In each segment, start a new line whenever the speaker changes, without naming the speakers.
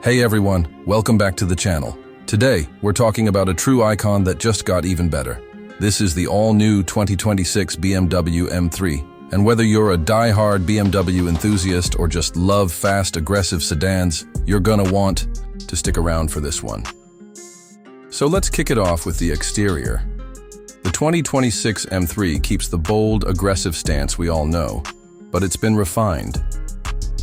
Hey everyone, welcome back to the channel. Today, we're talking about a true icon that just got even better. This is the all-new 2026 BMW M3. And whether you're a die-hard BMW enthusiast or just love fast, aggressive sedans, you're gonna want to stick around for this one. So let's kick it off with the exterior. The 2026 M3 keeps the bold, aggressive stance we all know, but it's been refined.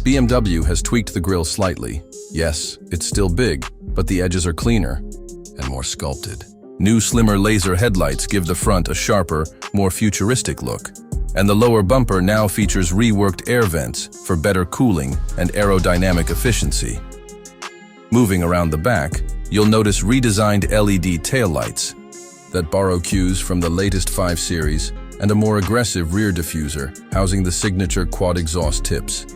BMW has tweaked the grille slightly. Yes, it's still big, but the edges are cleaner and more sculpted. New slimmer laser headlights give the front a sharper, more futuristic look. And the lower bumper now features reworked air vents for better cooling and aerodynamic efficiency. Moving around the back, you'll notice redesigned LED taillights that borrow cues from the latest 5 Series and a more aggressive rear diffuser housing the signature quad exhaust tips.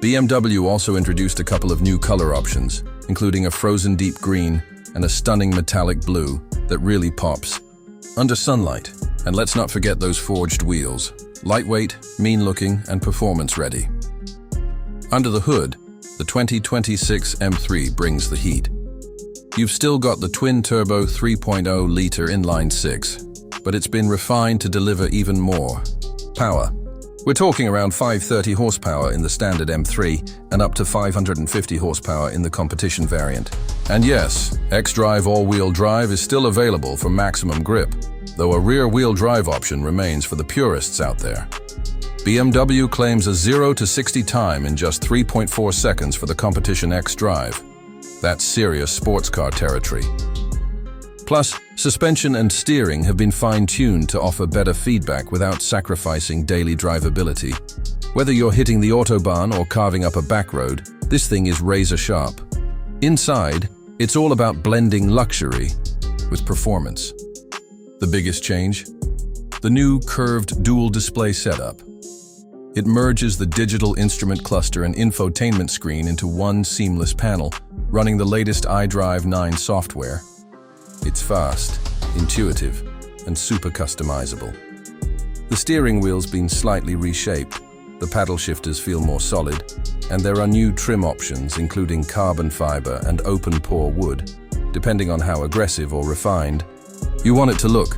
BMW also introduced a couple of new color options, including a frozen deep green and a stunning metallic blue that really pops under sunlight. And let's not forget those forged wheels, lightweight, mean-looking, and performance-ready. Under the hood, the 2026 M3 brings the heat. You've still got the twin-turbo 3.0-liter inline-6, but it's been refined to deliver even more power. We're talking around 530 horsepower in the standard M3 and up to 550 horsepower in the competition variant. And yes, xDrive all-wheel drive is still available for maximum grip, though a rear-wheel drive option remains for the purists out there. BMW claims a 0 to 60 time in just 3.4 seconds for the competition xDrive. That's serious sports car territory. Plus, suspension and steering have been fine-tuned to offer better feedback without sacrificing daily drivability. Whether you're hitting the autobahn or carving up a back road, this thing is razor-sharp. Inside, it's all about blending luxury with performance. The biggest change? The new curved dual-display setup. It merges the digital instrument cluster and infotainment screen into one seamless panel, running the latest iDrive 9 software. It's fast, intuitive, and super customizable. The steering wheel's been slightly reshaped, the paddle shifters feel more solid, and there are new trim options including carbon fiber and open-pore wood, depending on how aggressive or refined you want it to look.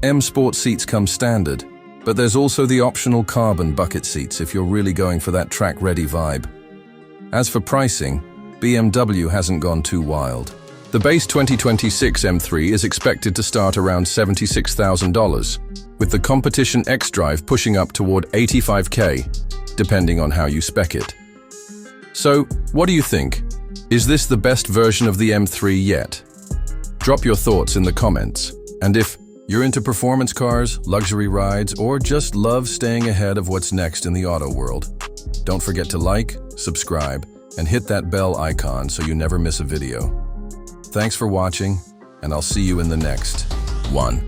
M Sport seats come standard, but there's also the optional carbon bucket seats if you're really going for that track-ready vibe. As for pricing, BMW hasn't gone too wild. The base 2026 M3 is expected to start around $76,000, with the competition xDrive pushing up toward $85K, depending on how you spec it. So, what do you think? Is this the best version of the M3 yet? Drop your thoughts in the comments. And if you're into performance cars, luxury rides, or just love staying ahead of what's next in the auto world, don't forget to like, subscribe, and hit that bell icon so you never miss a video. Thanks for watching, and I'll see you in the next one.